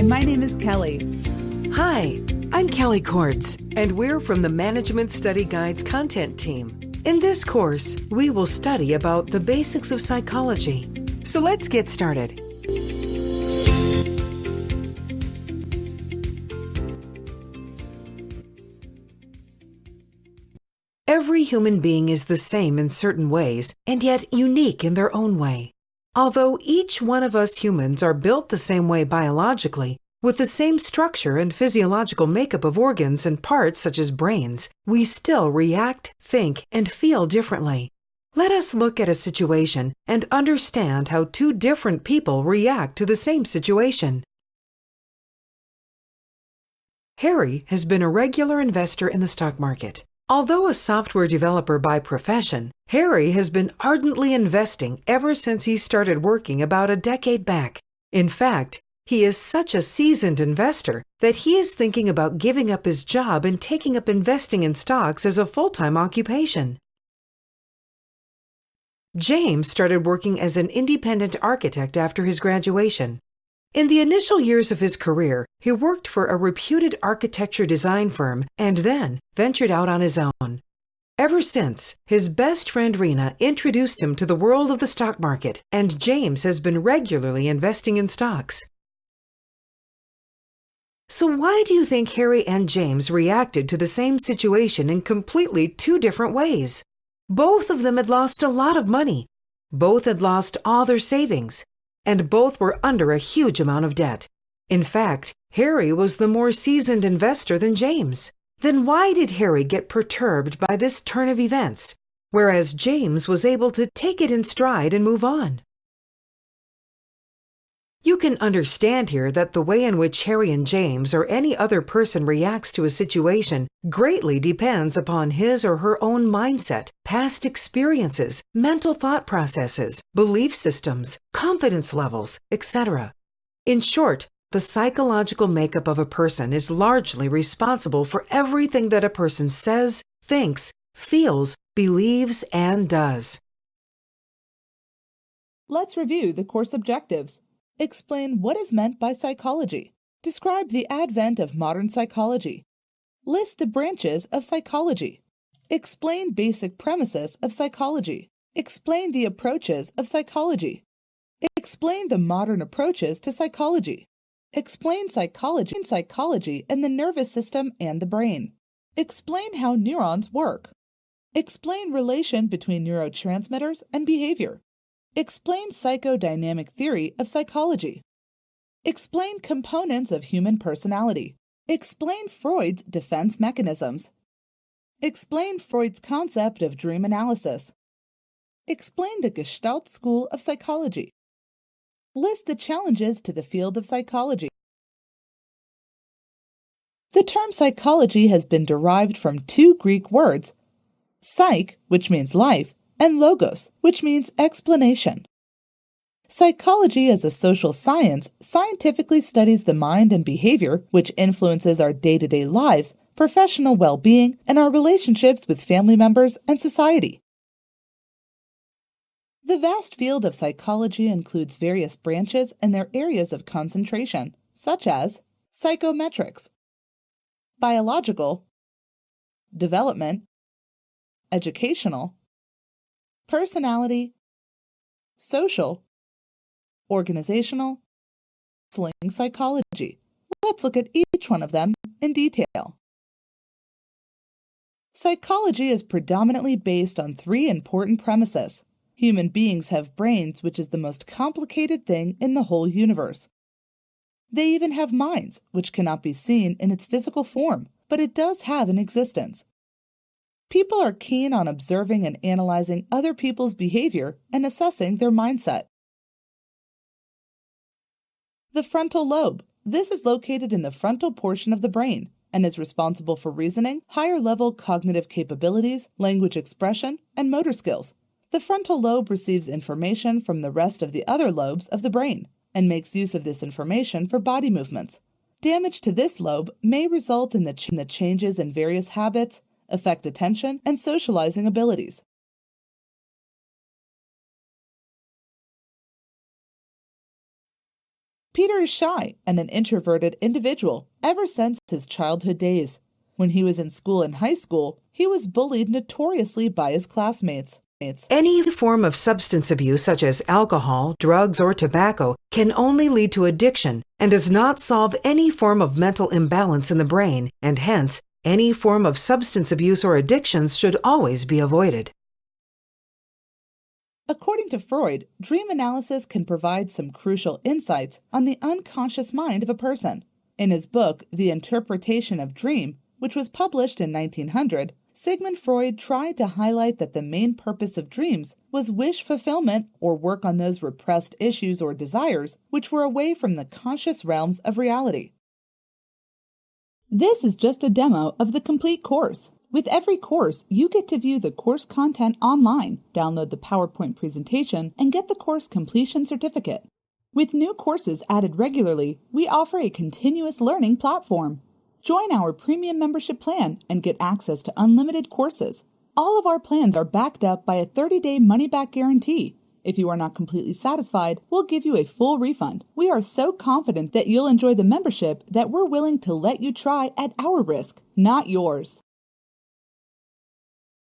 and my name is Kelly. Hi, I'm Kelly Kortz, and we're from the Management Study Guide's content team. In this course, we will study about the basics of psychology. So let's get started. Every human being is the same in certain ways, and yet unique in their own way. Although each one of us humans are built the same way biologically, with the same structure and physiological makeup of organs and parts such as brains, we still react, think, and feel differently. Let us look at a situation and understand how two different people react to the same situation. Harry has been a regular investor in the stock market. Although a software developer by profession, Harry has been ardently investing ever since he started working about a decade back. In fact, he is such a seasoned investor that he is thinking about giving up his job and taking up investing in stocks as a full-time occupation. James started working as an independent architect after his graduation. In the initial years of his career, he worked for a reputed architecture design firm and then ventured out on his own. Ever since, his best friend Rena introduced him to the world of the stock market, and James has been regularly investing in stocks. So why do you think Harry and James reacted to the same situation in completely two different ways? Both of them had lost a lot of money. Both had lost all their savings. And both were under a huge amount of debt. In fact, Harry was the more seasoned investor than James. Then why did Harry get perturbed by this turn of events, whereas James was able to take it in stride and move on? You can understand here that the way in which Harry and James or any other person reacts to a situation greatly depends upon his or her own mindset, past experiences, mental thought processes, belief systems, confidence levels, etc. In short, the psychological makeup of a person is largely responsible for everything that a person says, thinks, feels, believes, and does. Let's review the course objectives. Explain what is meant by psychology. Describe the advent of modern psychology. List the branches of psychology. Explain basic premises of psychology. Explain the approaches of psychology. Explain the modern approaches to psychology. Explain psychology and the nervous system and the brain. Explain how neurons work. Explain relation between neurotransmitters and behavior. Explain psychodynamic theory of psychology. Explain components of human personality. Explain Freud's defense mechanisms. Explain Freud's concept of dream analysis. Explain the Gestalt school of psychology. List the challenges to the field of psychology. The term psychology has been derived from two Greek words, psych, which means life, and logos, which means explanation. Psychology as a social science scientifically studies the mind and behavior which influences our day-to-day lives, professional well-being, and our relationships with family members and society. The vast field of psychology includes various branches and their areas of concentration, such as psychometrics, biological, development, educational, personality, social, organizational, counseling psychology. Let's look at each one of them in detail. Psychology is predominantly based on three important premises. Human beings have brains, which is the most complicated thing in the whole universe. They even have minds, which cannot be seen in its physical form, but it does have an existence. People are keen on observing and analyzing other people's behavior and assessing their mindset. The frontal lobe. This is located in the frontal portion of the brain and is responsible for reasoning, higher-level cognitive capabilities, language expression, and motor skills. The frontal lobe receives information from the rest of the other lobes of the brain and makes use of this information for body movements. Damage to this lobe may result in the changes in various habits, affect attention, and socializing abilities. Peter is shy and an introverted individual ever since his childhood days. When he was in school and high school, he was bullied notoriously by his classmates. Any form of substance abuse such as alcohol, drugs, or tobacco can only lead to addiction and does not solve any form of mental imbalance in the brain, and hence, any form of substance abuse or addictions should always be avoided. According to Freud, dream analysis can provide some crucial insights on the unconscious mind of a person. In his book, The Interpretation of Dream, which was published in 1900, Sigmund Freud tried to highlight that the main purpose of dreams was wish fulfillment or work on those repressed issues or desires which were away from the conscious realms of reality. This is just a demo of the complete course. With every course, you get to view the course content online, download the PowerPoint presentation, and get the course completion certificate. With new courses added regularly, we offer a continuous learning platform. Join our premium membership plan and get access to unlimited courses. All of our plans are backed up by a 30-day money-back guarantee. If you are not completely satisfied, we'll give you a full refund. We are so confident that you'll enjoy the membership that we're willing to let you try at our risk, not yours.